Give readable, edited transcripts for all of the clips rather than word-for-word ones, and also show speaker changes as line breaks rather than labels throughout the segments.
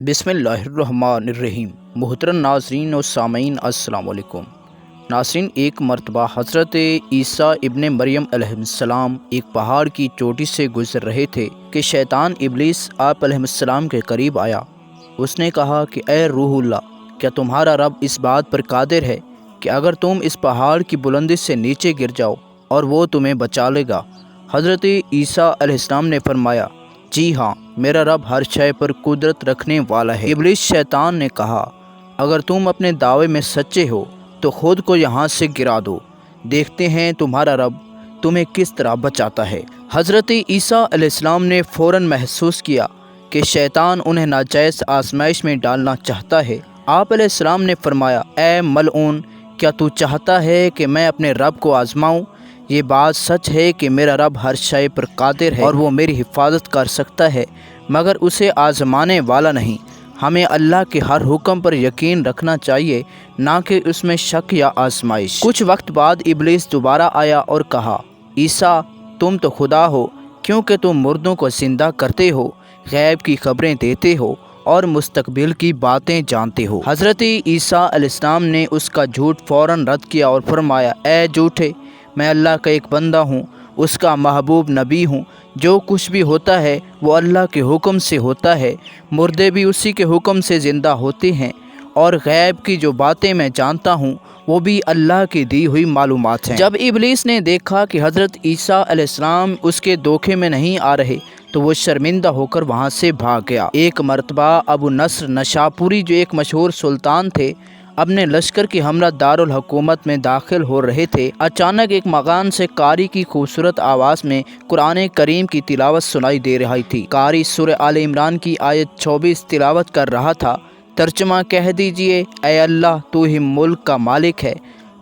बिस्मिल्लाहिर्रहमानिर्रहीम। मोहतरम नाज़रीन और सामीन अस्सलाम वालेकुम। नाज़रीन, एक मरतबा हज़रत ईसा इब्ने मरियम अलैहिस्सलाम एक पहाड़ की चोटी से गुज़र रहे थे कि शैतान इब्लीस आप अलैहिस्सलाम के करीब आया। उसने कहा कि ए रूहुल्लाह, क्या तुम्हारा रब इस बात पर कादिर है कि अगर तुम इस पहाड़ की बुलंदी से नीचे गिर जाओ और वो तुम्हें बचा लेगा? हज़रत ईसा अलैहिस्सलाम ने फरमाया, जी हाँ, मेरा रब हर शय पर कुदरत रखने वाला है। इब्लीस शैतान ने कहा, अगर तुम अपने दावे में सच्चे हो तो खुद को यहाँ से गिरा दो, देखते हैं तुम्हारा रब तुम्हें किस तरह बचाता है। हज़रत ईसा अलैहिस्सलाम ने फ़ौरन महसूस किया कि शैतान उन्हें नाजायज़ आजमाइश में डालना चाहता है। आप अलैहिस्सलाम ने फरमाया, ए मलऊन, क्या तू चाहता है कि मैं अपने रब को आजमाऊँ? ये बात सच है कि मेरा रब हर शय पर कादिर है और वो मेरी हिफाजत कर सकता है, मगर उसे आजमाने वाला नहीं। हमें अल्लाह के हर हुक्म पर यकीन रखना चाहिए, ना कि उसमें शक या आजमाइश। कुछ वक्त बाद इब्लीस दोबारा आया और कहा, ईसा, तुम तो खुदा हो, क्योंकि तुम मुर्दों को जिंदा करते हो, गैब की खबरें देते हो और मुस्तकबिल की बातें जानते हो। हज़रत ईसा अलैहिस्सलाम ने उसका झूठ फ़ौरन रद्द किया और फरमाया, ए झूठे, मैं अल्लाह का एक बंदा हूँ, उसका महबूब नबी हूँ। जो कुछ भी होता है वो अल्लाह के हुक्म से होता है, मुर्दे भी उसी के हुक्म से ज़िंदा होते हैं, और गैब की जो बातें मैं जानता हूँ वो भी अल्लाह की दी हुई मालूमात हैं। जब इब्लीस ने देखा कि हज़रत ईसा अलैहिस्सलाम उसके धोखे में नहीं आ रहे तो वो शर्मिंदा होकर वहाँ से भाग गया। एक मरतबा अबू नस्र नशापुरी, जो एक मशहूर सुल्तान थे, अपने लश्कर की हमरा दारुल हुकूमत में दाखिल हो रहे थे। अचानक एक मकान से कारी की खूबसूरत आवाज़ में कुरान करीम की तिलावत सुनाई दे रही थी। कारी सूरह आल इमरान की आयत 24 तिलावत कर रहा था। तर्जुमा कह दीजिए, ऐ अल्लाह, तू ही मुल्क का मालिक है,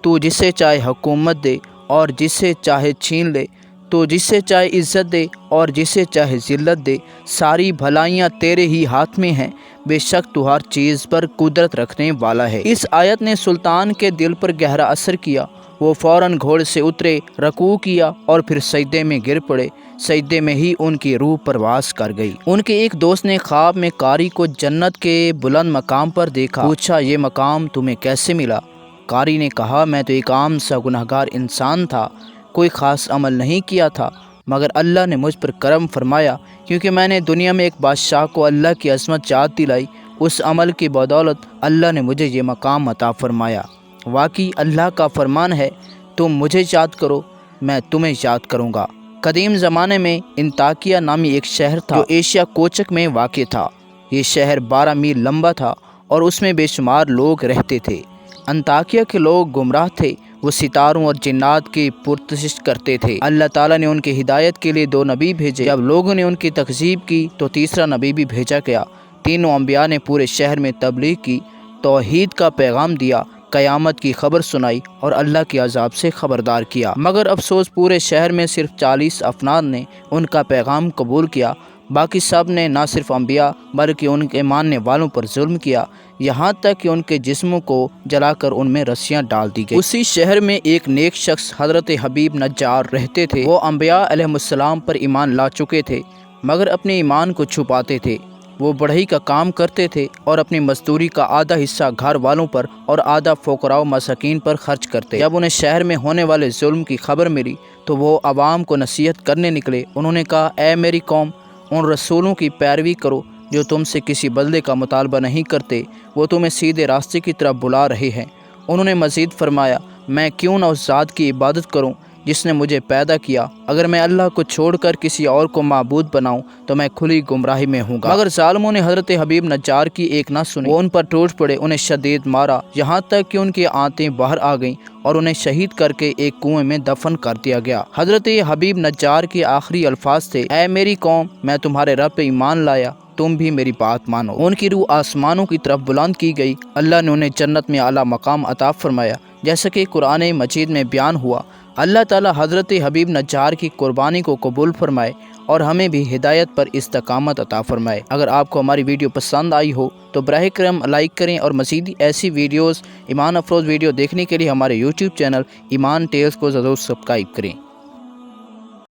तू जिसे चाहे हुकूमत दे और जिसे चाहे छीन ले, तो जिसे चाहे इज़्ज़त दे और जिसे चाहे ज़िल्लत दे, सारी भलाइयाँ तेरे ही हाथ में हैं, बेशक तू हर चीज़ पर कुदरत रखने वाला है। इस आयत ने सुल्तान के दिल पर गहरा असर किया। वो फ़ौरन घोड़े से उतरे, रकू किया और फिर सजदे में गिर पड़े। सजदे में ही उनकी रूह परवास कर गई। उनके एक दोस्त ने ख्वाब में कारी को जन्नत के बुलंद मकाम पर देखा। पूछा, ये मकाम तुम्हें कैसे मिला? कारी ने कहा, मैं तो एक आम सा गुनहगार इंसान था, कोई ख़ास अमल नहीं किया था, मगर अल्लाह ने मुझ पर करम फरमाया, क्योंकि मैंने दुनिया में एक बादशाह को अल्लाह की अज़मत याद दिलाई। उस अमल की बदौलत अल्लाह ने मुझे ये मकाम अता फरमाया। वाकई अल्लाह का फरमान है, तुम मुझे याद करो, मैं तुम्हें याद करूँगा। कदीम ज़माने में इंताकिया नामी एक शहर था, जो एशिया कोचक में वाक़ था। ये शहर 12 मील लंबा था और उसमें बेशुमार लोग रहते थे। अंताकिया के लोग गुमराह थे, वो सितारों और जिन्नात की पुरतशिश करते थे। अल्लाह ताला ने उनकी हिदायत के लिए 2 नबी भेजे। जब लोगों ने उनकी तकज़ीब की तो तीसरा नबी भी भेजा गया। तीनों अंबिया ने पूरे शहर में तबलीग की, तौहीद का पैगाम दिया, क़यामत की खबर सुनाई और अल्लाह के अज़ाब से ख़बरदार किया। मगर अफसोस, पूरे शहर में सिर्फ 40 अफनाद ने उनका पैगाम कबूल किया। बाकी सब ने ना सिर्फ अंबिया बल्कि उनके मानने वालों पर जुल्म किया, यहाँ तक कि उनके जिस्मों को जलाकर उनमें रस्सियाँ डाल दी गई। उसी शहर में एक नेक शख्स हज़रत हबीब नज्जार रहते थे। वो अंबिया अलैहिस्सलाम पर ईमान ला चुके थे, मगर अपने ईमान को छुपाते थे। वो बढ़ई का काम करते थे और अपनी मजदूरी का आधा हिस्सा घर वालों पर और आधा फ़ुक़रा मसाकीन पर खर्च करते। जब उन्हें शहर में होने वाले जुल्म की खबर मिली तो वो आवाम को नसीहत करने निकले। उन्होंने कहा, ए मेरी कौम, उन रसूलों की पैरवी करो जो तुमसे किसी बदले का मुतालबा नहीं करते, वो तुम्हें सीधे रास्ते की तरफ बुला रहे हैं। उन्होंने मज़ीद फरमाया, मैं क्यों न उस ज़ात की इबादत करूं जिसने मुझे पैदा किया? अगर मैं अल्लाह को छोड़कर किसी और को माबूद बनाऊं तो मैं खुली गुमराही में हूँगा। मगर ज़ालिमों ने हज़रत हबीब नज्जार की एक ना सुनी। वो उन पर टूट पड़े, उन्हें शदीद मारा, यहाँ तक कि उनकी आंतें बाहर आ गईं और उन्हें शहीद करके एक कुएं में दफन कर दिया गया। हज़रत हबीब नज्जार के आखिरी अल्फाज थे, ऐ मेरी कौम, मैं तुम्हारे रब पे ईमान लाया, तुम भी मेरी बात मानो। उनकी रूह आसमानों की तरफ बुलंद की गई। अल्लाह ने उन्हें जन्नत में आला मकाम अता फरमाया, जैसा कि कुरान मजीद में बयान हुआ। अल्लाह ताला हज़रत हबीब नज्जार की कुर्बानी को कबूल फरमाए और हमें भी हिदायत पर इस्तकामत अता फरमाए। अगर आपको हमारी वीडियो पसंद आई हो तो बराह करम लाइक करें और मज़ीद ऐसी वीडियोज़ ईमान अफरोज़ वीडियो देखने के लिए हमारे यूट्यूब चैनल ईमान टेल्स को ज़रूर सब्सक्राइब करें।